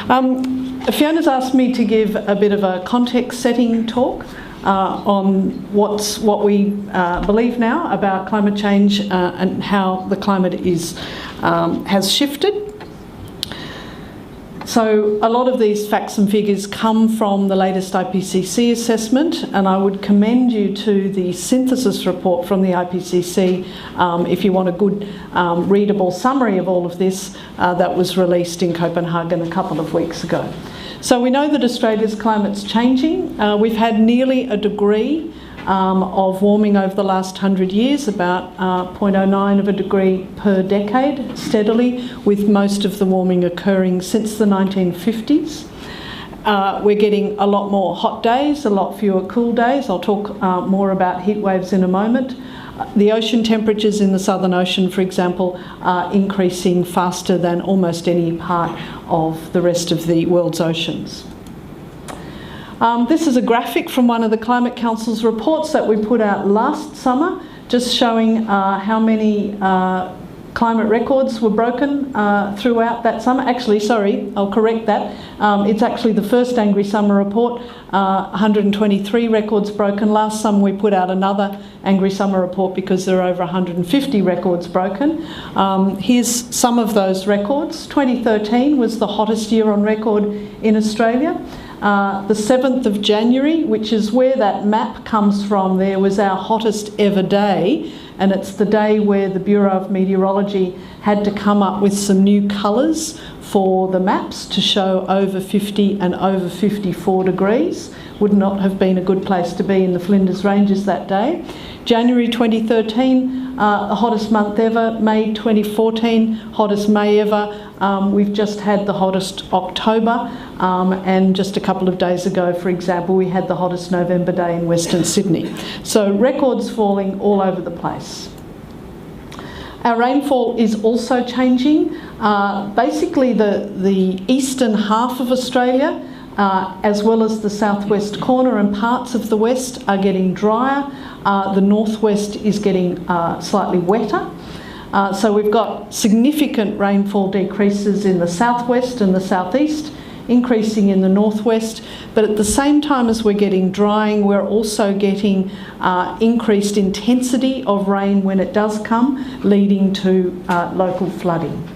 Fiona's asked me to give a bit of a context-setting talk on what we believe now about climate change and how the climate has shifted. So a lot of these facts and figures come from the latest IPCC assessment, and I would commend you to the synthesis report from the IPCC if you want a good readable summary of all of this that was released in Copenhagen a couple of weeks ago. So we know that Australia's climate's changing. We've had nearly a degree of warming over the last 100 years, about 0.09 of a degree per decade steadily, with most of the warming occurring since the 1950s. We're getting a lot more hot days, a lot fewer cool days. I'll talk more about heat waves in a moment. The ocean temperatures in the Southern Ocean, for example, are increasing faster than almost any part of the rest of the world's oceans. This is a graphic from one of the Climate Council's reports that we put out last summer, just showing how many climate records were broken throughout that summer. Actually, sorry, I'll correct that. It's actually the first Angry Summer report, 123 records broken. Last summer we put out another Angry Summer report because there are over 150 records broken. Here's some of those records. 2013 was the hottest year on record in Australia. The 7th of January, which is where that map comes from there, was our hottest ever day, and it's the day where the Bureau of Meteorology had to come up with some new colours for the maps to show over 50 and over 54 degrees. Would not have been a good place to be in the Flinders Ranges that day. January 2013, the hottest month ever. May 2014, hottest May ever. We've just had the hottest October, and just a couple of days ago, for example, we had the hottest November day in Western Sydney. So records falling all over the place. Our rainfall is also changing. Basically, the eastern half of Australia, as well as the southwest corner and parts of the west, are getting drier. The northwest is getting slightly wetter. So we've got significant rainfall decreases in the southwest and the southeast, increasing in the northwest, but at the same time as we're getting drying, we're also getting increased intensity of rain when it does come, leading to local flooding.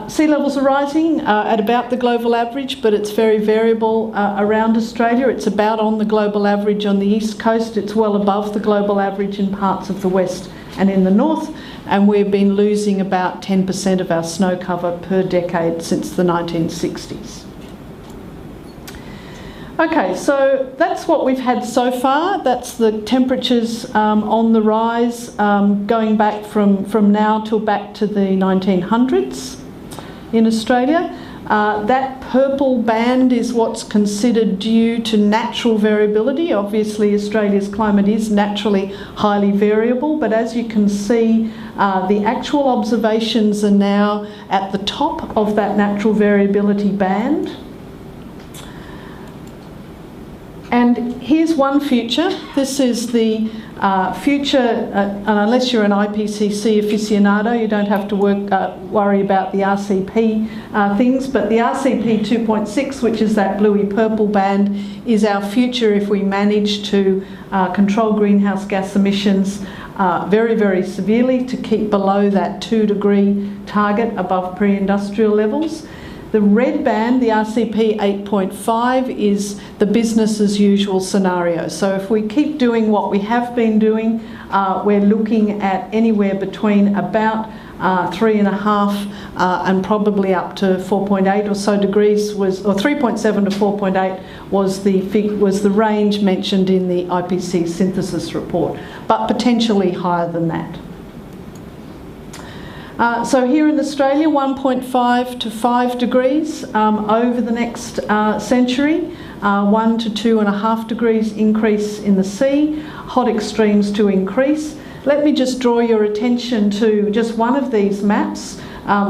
Sea levels are rising at about the global average, but it's very variable around Australia. It's about on the global average on the east coast. It's well above the global average in parts of the west and in the north, and we've been losing about 10% of our snow cover per decade since the 1960s. Okay, so that's what we've had so far. That's the temperatures on the rise going back from now till back to the 1900s in Australia. That purple band is what's considered due to natural variability. Obviously, Australia's climate is naturally highly variable, but as you can see, the actual observations are now at the top of that natural variability band. And here's one future. This is the future, and unless you're an IPCC aficionado, you don't have to worry about the RCP things, but the RCP 2.6, which is that bluey purple band, is our future if we manage to control greenhouse gas emissions very, very severely to keep below that 2-degree target above pre-industrial levels. The red band, the RCP 8.5, is the business as usual scenario. So if we keep doing what we have been doing, we're looking at anywhere between about 3.5 and probably up to 4.8 or so degrees, or 3.7 to 4.8 was the range mentioned in the IPCC synthesis report, but potentially higher than that. So here in Australia, 1.5 to 5 degrees over the next century, 1 to 2.5 degrees increase in the sea, hot extremes to increase. Let me just draw your attention to just one of these maps.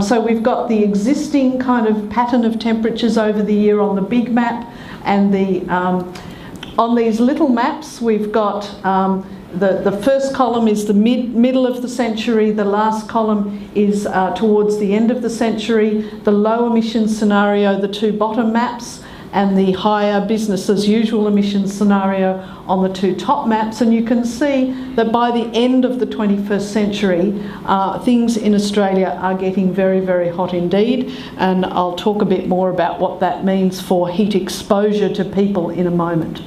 So we've got the existing kind of pattern of temperatures over the year on the big map, and on these little maps we've got the first column is the middle of the century, the last column is towards the end of the century, the low emissions scenario, the two bottom maps, and the higher business as usual emissions scenario on the two top maps. And you can see that by the end of the 21st century, things in Australia are getting very, very hot indeed. And I'll talk a bit more about what that means for heat exposure to people in a moment.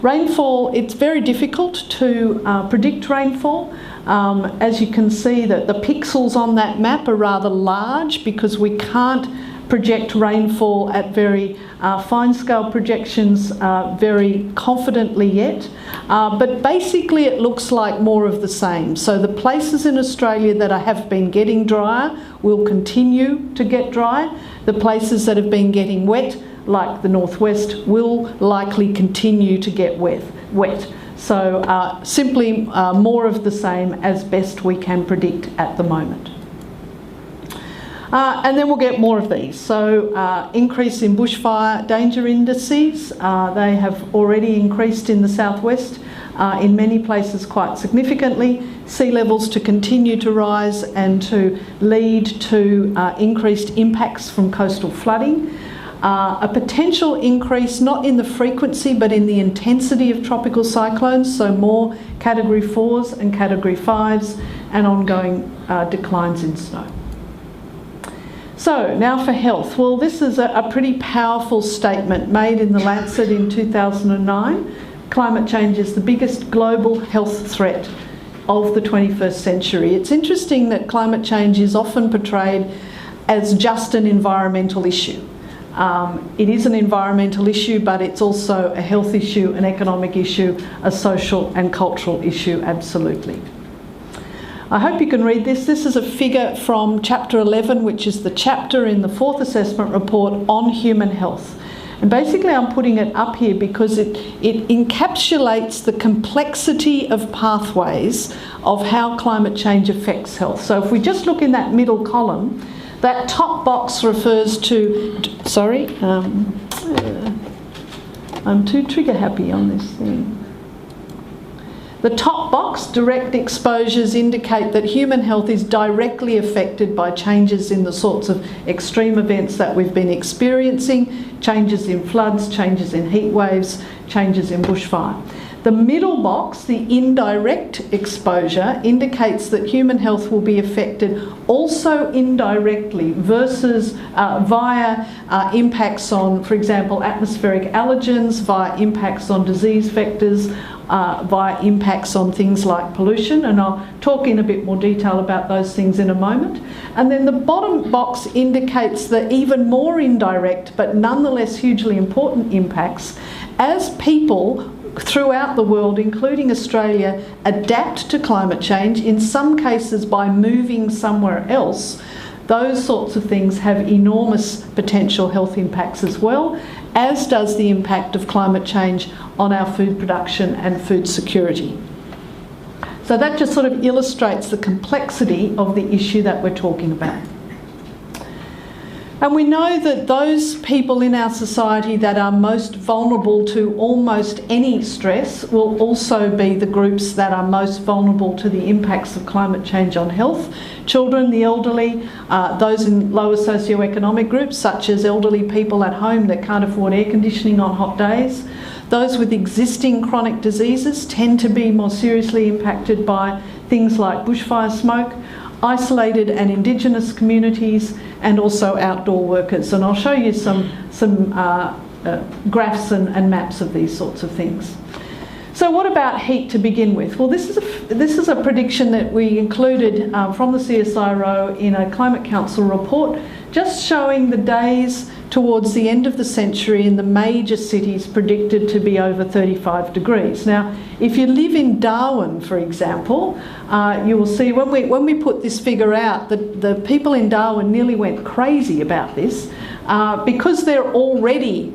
Rainfall, it's very difficult to predict rainfall. As you can see, that the pixels on that map are rather large because we can't project rainfall at very fine-scale projections very confidently yet. But basically it looks like more of the same. So the places in Australia that have been getting drier will continue to get dry. The places that have been getting wet, like the northwest, will likely continue to get wet. So simply more of the same as best we can predict at the moment. And then we'll get more of these. So increase in bushfire danger indices. They have already increased in the southwest, in many places quite significantly. Sea levels to continue to rise and to lead to increased impacts from coastal flooding. A potential increase not in the frequency but in the intensity of tropical cyclones, so more Category 4s and Category 5s, and ongoing declines in snow. So now for health. Well, this is a pretty powerful statement made in the Lancet in 2009. Climate change is the biggest global health threat of the 21st century. It's interesting that climate change is often portrayed as just an environmental issue. It is an environmental issue, but it's also a health issue, an economic issue, a social and cultural issue, absolutely. I hope you can read this. This is a figure from Chapter 11, which is the chapter in the fourth assessment report on human health. And basically I'm putting it up here because it encapsulates the complexity of pathways of how climate change affects health. So if we just look in that middle column, that top box refers to, sorry, I'm too trigger happy on this thing. The top box, direct exposures, indicate that human health is directly affected by changes in the sorts of extreme events that we've been experiencing, changes in floods, changes in heat waves, changes in bushfire. The middle box, the indirect exposure, indicates that human health will be affected also indirectly versus via impacts on, for example, atmospheric allergens, via impacts on disease vectors, via impacts on things like pollution, and I'll talk in a bit more detail about those things in a moment. And then the bottom box indicates the even more indirect but nonetheless hugely important impacts as people throughout the world, including Australia, adapt to climate change, in some cases by moving somewhere else. Those sorts of things have enormous potential health impacts as well, as does the impact of climate change on our food production and food security. So that just sort of illustrates the complexity of the issue that we're talking about. And we know that those people in our society that are most vulnerable to almost any stress will also be the groups that are most vulnerable to the impacts of climate change on health. Children, the elderly, those in lower socioeconomic groups, such as elderly people at home that can't afford air conditioning on hot days. Those with existing chronic diseases tend to be more seriously impacted by things like bushfire smoke, isolated and Indigenous communities, and also outdoor workers. And I'll show you some graphs and maps of these sorts of things. So what about heat to begin with? Well, this is a prediction that we included from the CSIRO in a Climate Council report, just showing the days towards the end of the century in the major cities predicted to be over 35 degrees. Now, if you live in Darwin, for example, you will see when we put this figure out, the people in Darwin nearly went crazy about this because they're already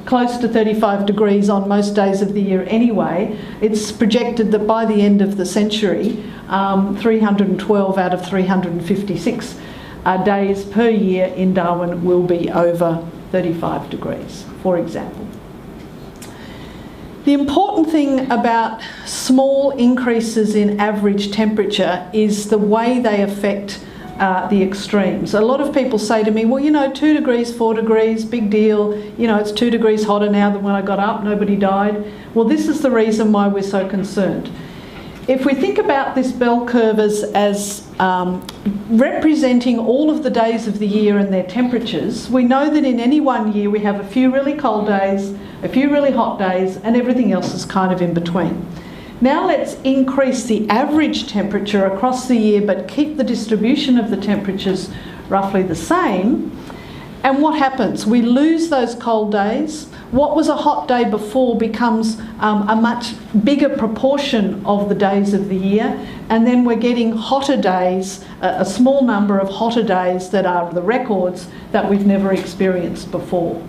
close to 35 degrees on most days of the year anyway. It's projected that by the end of the century, 312 out of 356 days per year in Darwin will be over 35 degrees, for example. The important thing about small increases in average temperature is the way they affect the extremes. A lot of people say to me, well, you know, 2 degrees, 4 degrees, big deal. You know, it's 2 degrees hotter now than when I got up, nobody died. Well, this is the reason why we're so concerned. If we think about this bell curve as representing all of the days of the year and their temperatures, we know that in any one year we have a few really cold days, a few really hot days, and everything else is kind of in between. Now let's increase the average temperature across the year but keep the distribution of the temperatures roughly the same. And what happens? We lose those cold days. What was a hot day before becomes a much bigger proportion of the days of the year, and then we're getting hotter days, a small number of hotter days that are the records that we've never experienced before.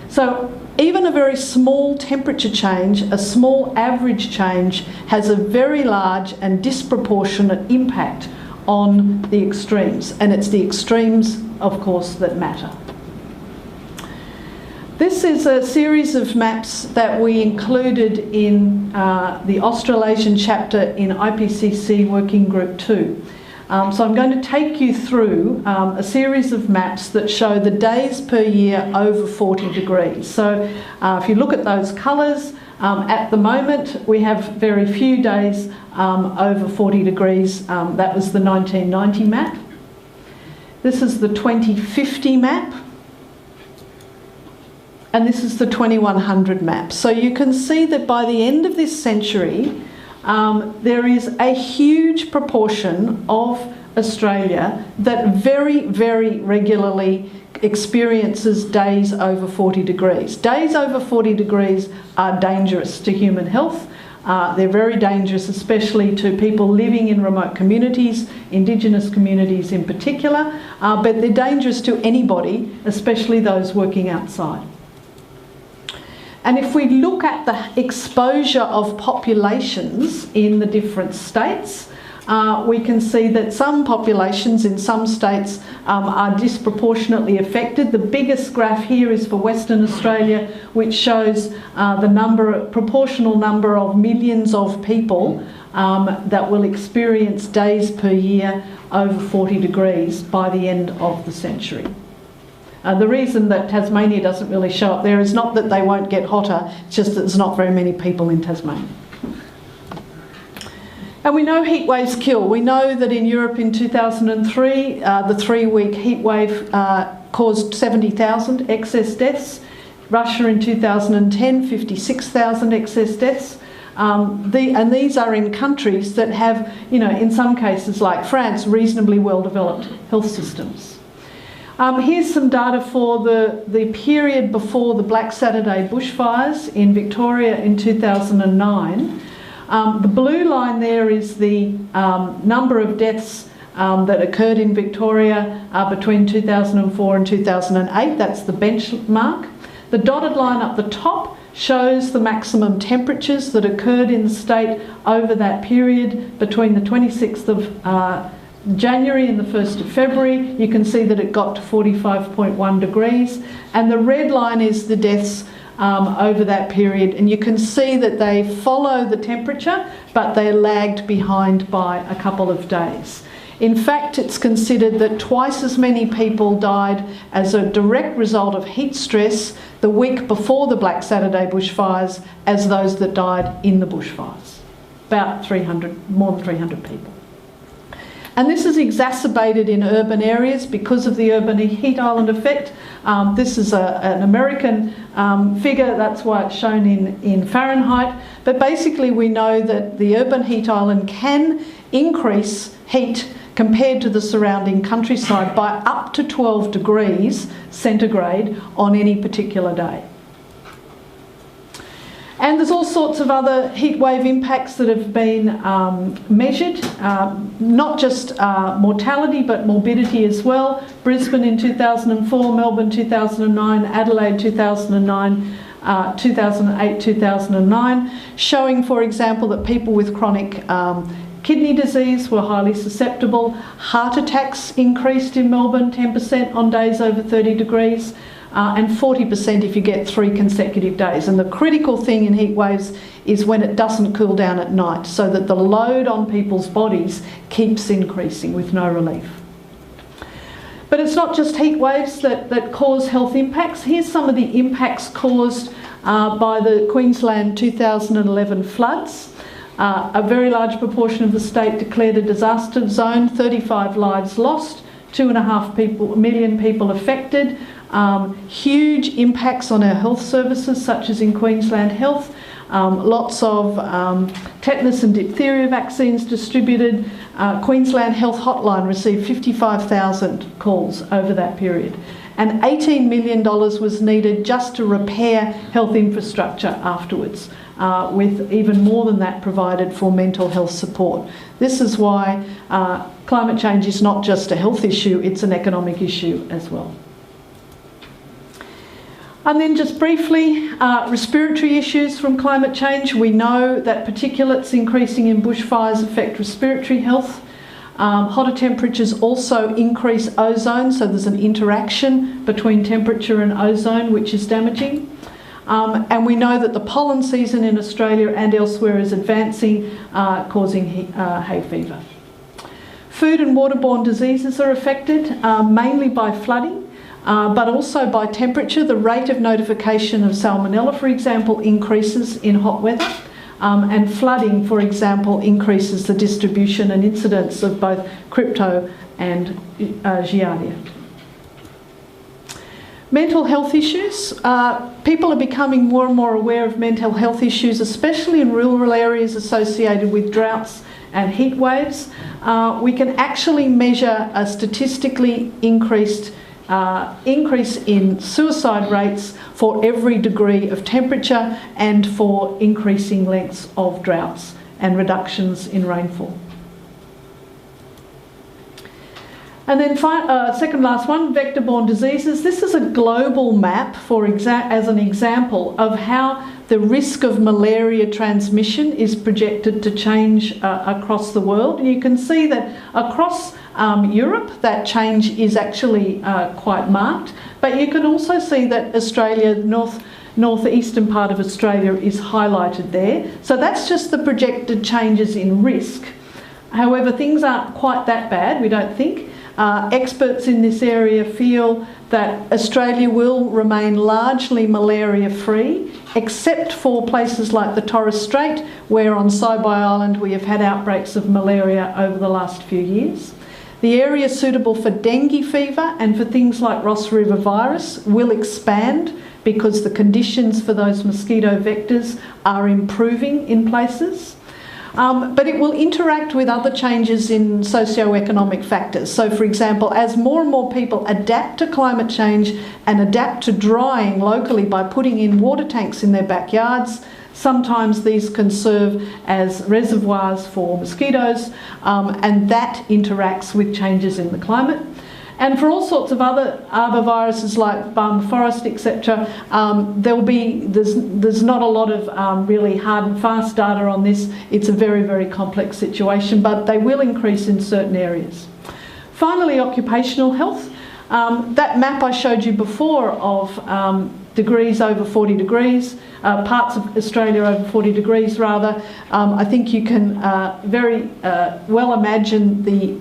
So even a very small temperature change, a small average change, has a very large and disproportionate impact on the extremes, and it's the extremes, of course, that matter. This is a series of maps that we included in the Australasian chapter in IPCC Working Group 2. So I'm going to take you through a series of maps that show the days per year over 40 degrees. So if you look at those colours, at the moment we have very few days over 40 degrees. That was the 1990 map. This is the 2050 map. And this is the 2100 map. So you can see that by the end of this century, there is a huge proportion of Australia that very, very regularly experiences days over 40 degrees. Days over 40 degrees are dangerous to human health. They're very dangerous, especially to people living in remote communities, Indigenous communities in particular, but they're dangerous to anybody, especially those working outside. And if we look at the exposure of populations in the different states, we can see that some populations in some states are disproportionately affected. The biggest graph here is for Western Australia, which shows the proportional number of millions of people that will experience days per year over 40 degrees by the end of the century. The reason that Tasmania doesn't really show up there is not that they won't get hotter, it's just that there's not very many people in Tasmania. And we know heat waves kill. We know that in Europe in 2003, the 3-week heat wave caused 70,000 excess deaths. Russia in 2010, 56,000 excess deaths. And these are in countries that have, you know, in some cases like France, reasonably well-developed health systems. Here's some data for the period before the Black Saturday bushfires in Victoria in 2009. The blue line there is the number of deaths that occurred in Victoria between 2004 and 2008. That's the benchmark. The dotted line up the top shows the maximum temperatures that occurred in the state over that period between the 26th of January and the 1st of February. You can see that it got to 45.1 degrees, and the red line is the deaths over that period, and you can see that they follow the temperature but they're lagged behind by a couple of days. In fact, it's considered that twice as many people died as a direct result of heat stress the week before the Black Saturday bushfires as those that died in the bushfires. About 300, more than 300 people. And this is exacerbated in urban areas because of the urban heat island effect. This is an American figure, that's why it's shown in Fahrenheit. But basically we know that the urban heat island can increase heat compared to the surrounding countryside by up to 12 degrees centigrade on any particular day. And there's all sorts of other heat wave impacts that have been measured, not just mortality but morbidity as well. Brisbane in 2004, Melbourne 2009, Adelaide 2009, 2008, 2009, showing, for example, that people with chronic kidney disease were highly susceptible. Heart attacks increased in Melbourne 10% on days over 30 degrees. and 40% if you get 3 consecutive days. And the critical thing in heat waves is when it doesn't cool down at night, so that the load on people's bodies keeps increasing with no relief. But it's not just heat waves that cause health impacts. Here's some of the impacts caused by the Queensland 2011 floods. A very large proportion of the state declared a disaster zone, 35 lives lost, 2.5 million people affected, huge impacts on our health services such as in Queensland Health, lots of tetanus and diphtheria vaccines distributed. Queensland Health Hotline received 55,000 calls over that period. And $18 million was needed just to repair health infrastructure afterwards, with even more than that provided for mental health support. This is why climate change is not just a health issue, it's an economic issue as well. And then just briefly, respiratory issues from climate change. We know that particulates increasing in bushfires affect respiratory health. Hotter temperatures also increase ozone, so there's an interaction between temperature and ozone which is damaging. And we know that the pollen season in Australia and elsewhere is advancing, causing hay fever. Food and waterborne diseases are affected, mainly by flooding, but also by temperature. The rate of notification of salmonella, for example, increases in hot weather. And flooding, for example, increases the distribution and incidence of both crypto and Giardia. Mental health issues. People are becoming more and more aware of mental health issues, especially in rural areas associated with droughts and heat waves. We can actually measure a statistically increase in suicide rates for every degree of temperature and for increasing lengths of droughts and reductions in rainfall. And then second last one, vector-borne diseases. This is a global map as an example of how the risk of malaria transmission is projected to change across the world. And you can see that across Europe, that change is actually quite marked. But you can also see that Australia, northeastern part of Australia is highlighted there. So that's just the projected changes in risk. However, things aren't quite that bad, we don't think. Experts in this area feel that Australia will remain largely malaria-free, except for places like the Torres Strait, where on Saibai Island we have had outbreaks of malaria over the last few years. The area suitable for dengue fever and for things like Ross River virus will expand because the conditions for those mosquito vectors are improving in places. But it will interact with other changes in socio-economic factors. So, for example, as more and more people adapt to climate change and adapt to drying locally by putting in water tanks in their backyards, sometimes these can serve as reservoirs for mosquitoes, and that interacts with changes in the climate. And for all sorts of other arboviruses like Barmah forest, etc., there's not a lot of really hard and fast data on this. It's a very, very complex situation, but they will increase in certain areas. Finally, occupational health. That map I showed you before of degrees over 40 degrees, parts of Australia over 40 degrees rather, I think you can very well imagine the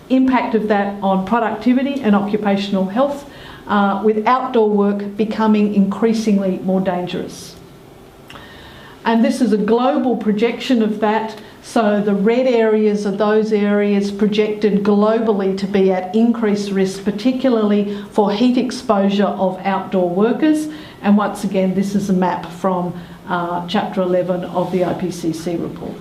impact of that on productivity and occupational health, with outdoor work becoming increasingly more dangerous. And this is a global projection of that, so the red areas are those areas projected globally to be at increased risk, particularly for heat exposure of outdoor workers. And once again, this is a map from Chapter 11 of the IPCC report.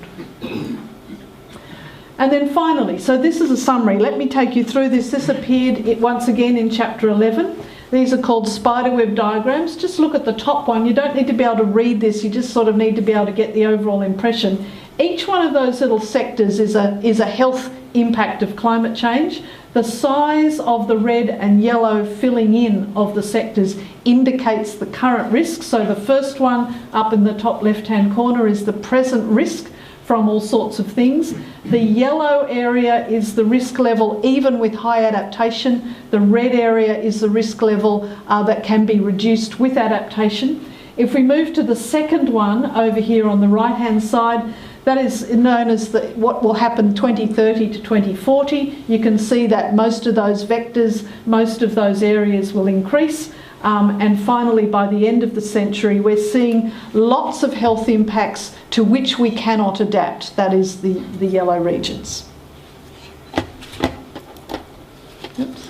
And then finally, so this is a summary. Let me take you through this. This appeared once again in Chapter 11. These are called spiderweb diagrams. Just look at the top one. You don't need to be able to read this. You just sort of need to be able to get the overall impression. Each one of those little sectors is a health impact of climate change. The size of the red and yellow filling in of the sectors indicates the current risk. So the first one up in the top left-hand corner is the present risk from all sorts of things. The yellow area is the risk level even with high adaptation. The red area is the risk level that can be reduced with adaptation. If we move to the second one over here on the right-hand side, that is known as what will happen 2030 to 2040. You can see that most of those vectors, most of those areas will increase. And finally, by the end of the century, we're seeing lots of health impacts to which we cannot adapt. That is the yellow regions. Oops.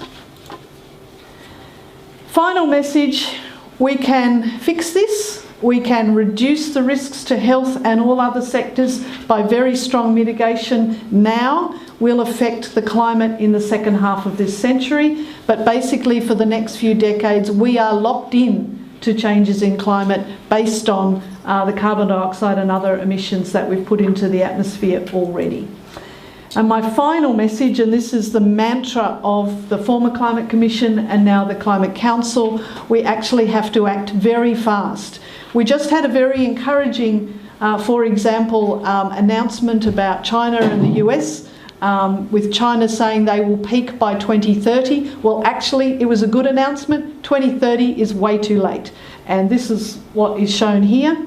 Final message, we can fix this. We can reduce the risks to health and all other sectors by very strong mitigation now. Will affect the climate in the second half of this century, but basically for the next few decades we are locked in to changes in climate based on the carbon dioxide and other emissions that we've put into the atmosphere already. And my final message, and this is the mantra of the former Climate Commission and now the Climate Council, we actually have to act very fast. We just had a very encouraging, for example, announcement about China and the US, with China saying they will peak by 2030. Well, actually, it was a good announcement. 2030 is way too late. And this is what is shown here.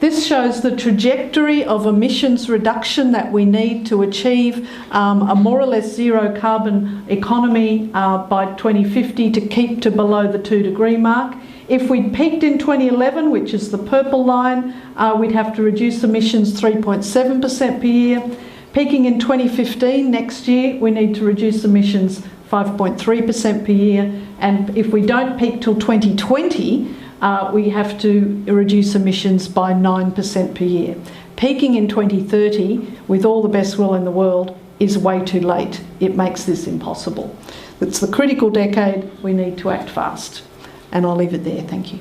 This shows the trajectory of emissions reduction that we need to achieve a more or less zero carbon economy by 2050 to keep to below the 2-degree mark. If we'd peaked in 2011, which is the purple line, we'd have to reduce emissions 3.7% per year. Peaking in 2015, next year, we need to reduce emissions 5.3% per year. And if we don't peak till 2020, we have to reduce emissions by 9% per year. Peaking in 2030, with all the best will in the world, is way too late. It makes this impossible. It's the critical decade. We need to act fast. And I'll leave it there. Thank you.